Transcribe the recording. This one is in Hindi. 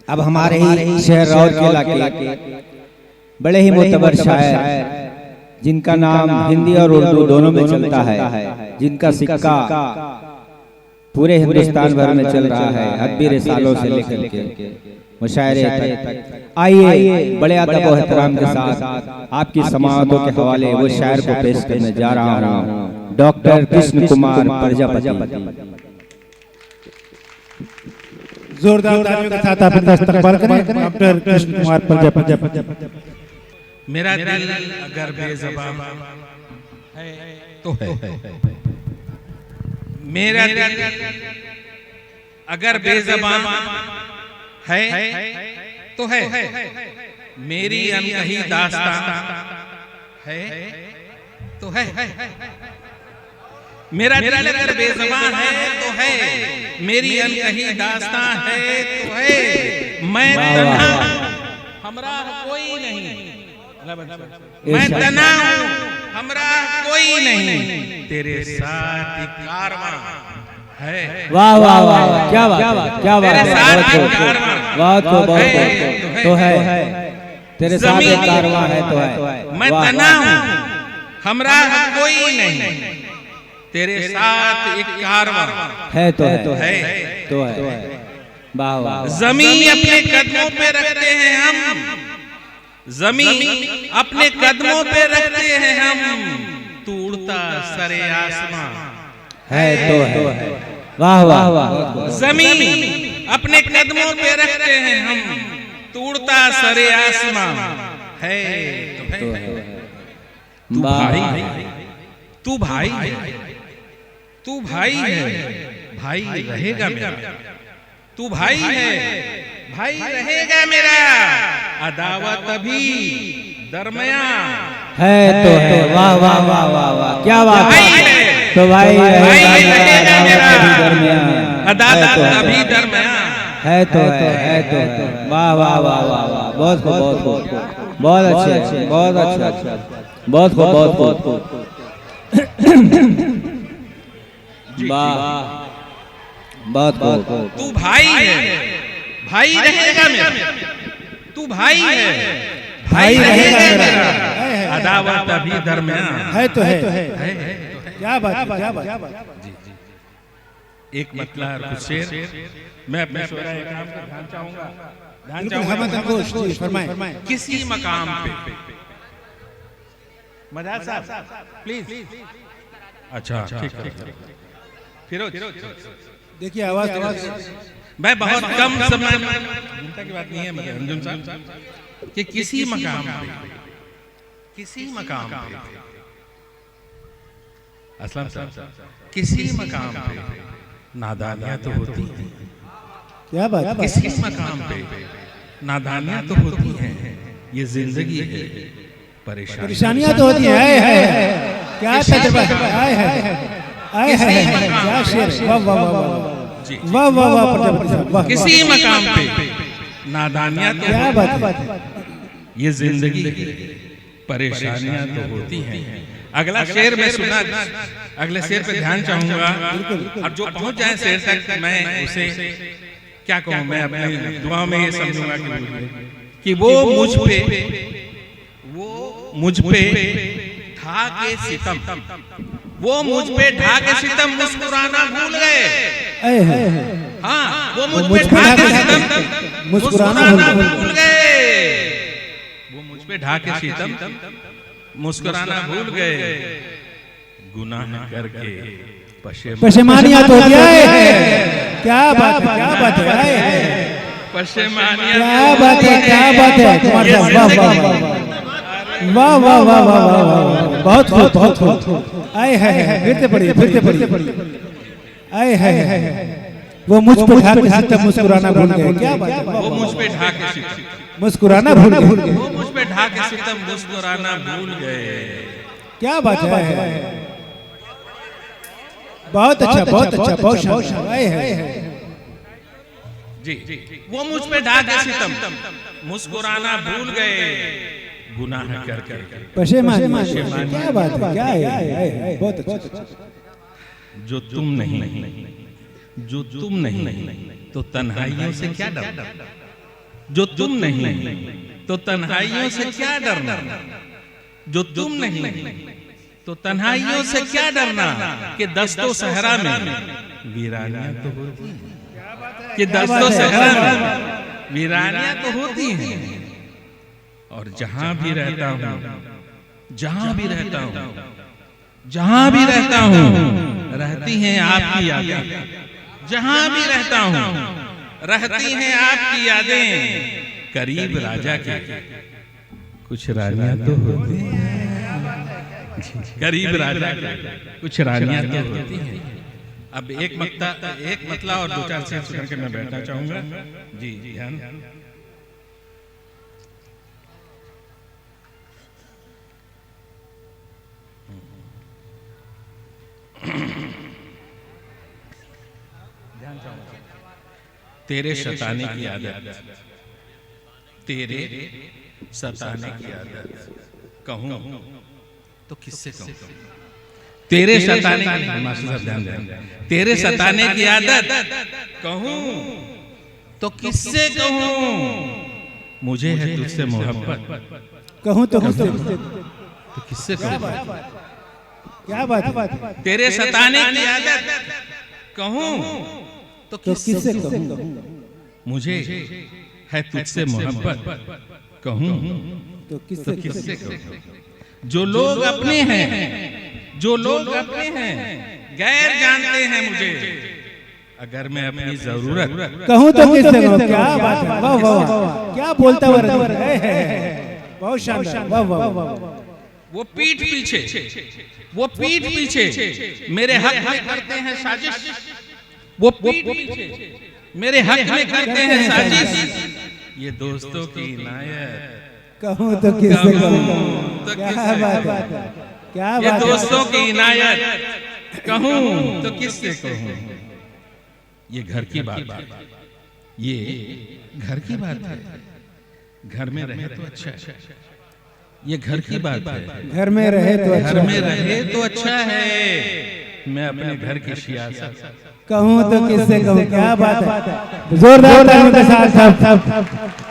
अब हमारे ही शहर राउरकेला के बड़े ही मोतबर शायर जिनका नाम हिंदी और उर्दू दोनों में चलता है, जिनका सिक्का पूरे हिंदुस्तान भर में चल रहा है, अदबी रिसालों से लेकर के मुशायरे तक। आइए बड़े अदब और एहतराम के साथ आपकी समाअतों के हवाले वो शायर को पेश करने जा रहा हूँ, डॉक्टर कृष्ण कुमार प्रजापति। जोरदार तालियों के साथ आप इनका इस्तकबाल करें। डॉक्टर कृष्ण कुमार प्रजापति। मेरा दिल अगर बेज़बान है तो है, मेरा दिल अगर बेज़बान है तो है, मेरी अनकही दास्तां है तो है, मेरा दिल अगर बेज़बान है तो है, मेरी अनकही दास्तां है तो है। मैं तन्हा हमरा कोई नहीं, मैं तना हूँ हमरा कोई नहीं, तेरे साथ कारवां है। वाह वाह वाह, क्या बात, क्या बात, तेरे साथ कारवां तो है, तेरे साथ एक कारवां है तो है। मैं तना हूँ हमरा कोई नहीं, तेरे साथ एक कारवां है तो है। वाह वाह। ज़मीन अपने कदमों पे रखते हैं हम, ज़मीन अपने कदमों पे रखते हैं हम, तू उड़ता सरे आसमां है तो है। वाह वाह वाह। ज़मीन अपने कदमों पे रखते हैं हम, तू उड़ता सरे आसमां है तो है। तू भाई है, तू भाई है, तू भाई है, भाई रहेगा मेरा, तू भाई है, भाई रहेगा मेरा, अदावत अभी दरमिया है तो है। वाह वाह वाह वाह वाह, क्या बात है। तो भाई रहेगा मेरा, अदावत अभी दरमिया है तो है। वाह वाह वाह वाह वाह, बहुत बहुत अच्छे, बहुत अच्छा, बहुत बहुत वाह, बहुत। तू भाई है, भाई रहेगा मेरा, तू भाई है, भाई रहेगा मेरा, अदावत अभी दरमियान है तो है। क्या बात, क्या बात। एक मतलब कुछ शेर मैं अपने शोरा इकराम का ध्यान चाहूंगा। फरमाएं। किसी मकाम पे मजाज साहब प्लीज। अच्छा ठीक है, फिरोज देखिए आवाज मैं बहुत कम समय चिंता की बात नहीं है मगर अंजुम साहब कि किसी मकाम पे असलम साहब किसी मकाम पे नादानियां तो होती हैं। क्या बात, किसी मकाम पे नादानियां तो होती हैं, ये जिंदगी है, परेशानियां तो होती हैं। क्या तजुर्बा है। क्या शेर, वाह वाह वाह वाह वाह वाह। किसी मकाम पे नादानियां तो क्या बात, ये जिंदगी परेशानियां तो होती हैं। अगला शेर में सुना, अगले शेर पे ध्यान चाहूंगा और जो पहुंच जाए शेर तक मैं उसे क्या कहूं, मैं अपनी दुआ में ये समझूंगा कि वो मुझ पे ढा के सितम, वो मुझ पे ढा के सितम मुस्कुराना भूल गए। हाँ, वो मुझ पे ढा के सितम मुस्कुराना भूल गए, वो मुझ पे ढा के सितम मुस्कुराना भूल गए, गुनाह करके पशेमानियां तो है। क्या बात है, क्या बात है। पशेमानियां, क्या बात है, क्या बात है कुमार साहब। वाह वाह वाह वाह वाह वाह, बहुत खूब। आए है, फिरते पड़ी। आए है, वो मुझ पे ढा के सितम मुस्कुराना भूल गए। क्या बात है, वो मुझ पे ढा के सितम मुस्कुराना भूल गए। वो मुझ पे ढा के सितम मुस्कुराना भूल गए। क्या बात है। बहुत अच्छा, बहुत शानदार है। जी, वो मुझ पे ढा के सितम मुस्कुराना भूल गए, गुनाह करके पशेमानी। क्या बात है, क्या है। बहुत अच्छा। जो तुम नहीं तो तन्हाइयों से क्या डर, जो तुम नहीं तो तन्हाइयों से क्या डरना, जो तुम नहीं तो तन्हाइयों से क्या डरना, कि दस्तों सहरा में वीरानियां तो होती हैं, कि दस्तों सहरा में वीरानियां तो होती हैं। और जहां भी रहता हूं, जहां भी रहता हूं, जहां भी रहता हूं, रहती हैं आपकी यादें। जहां भी रहता हूं, रहती हैं आपकी यादें। करीब राजा के कुछ रानियां तो होती हैं, करीब राजा के कुछ रानियां तो होती हैं। अब एक मतला और दो चार शेर सुन के मैं बैठना चाहूंगा। जी ध्यान। तेरे सताने की आदत, तेरे सताने की आदत, कहूं तो किससे कहूं, तेरे सताने की, मास्टर साहब ध्यान दें, तेरे सताने की आदत, कहूं तो किससे कहूं, मुझे है तुझसे मोहब्बत, कहूं तो किससे कहूं, क्या बात है, तेरे सताने की आदत, कहूं तो किससे कहूं, मुझे है तुझसे मोहब्बत, कहूं तो किससे कहूं। जो लोग अपने हैं, जो लोग अपने हैं, गैर जानते हैं मुझे, अगर मैं अपनी जरूरत कहूं तो किससे कहूं। क्या बात है, वाह वाह वाह, क्या बोलता हुआ, बहुत शानदार, वाह वाह वाह। वो पीठ पीछे, वो पीठ पीछे मेरे हक में करते हैं साजिश, वो पीठ पीछे मेरे हक में करते हैं साजिश। ये दोस्तों की इनायत, कहूं तो किससे कहूं। तो क्या बात है, क्या बात ये है, दोस्तों की इनायत, कहूं तो किससे कहूं। ये घर की बात है, ये घर की बात है, घर में रहे तो अच्छा है। ये घर की बात है, घर में रहे तो अच्छा, घर में रहे तो अच्छा है। मैं अपने घर की सियासत, कहूं तो किससे कहूं। क्या बात है, जोरदार तालियों के साथ।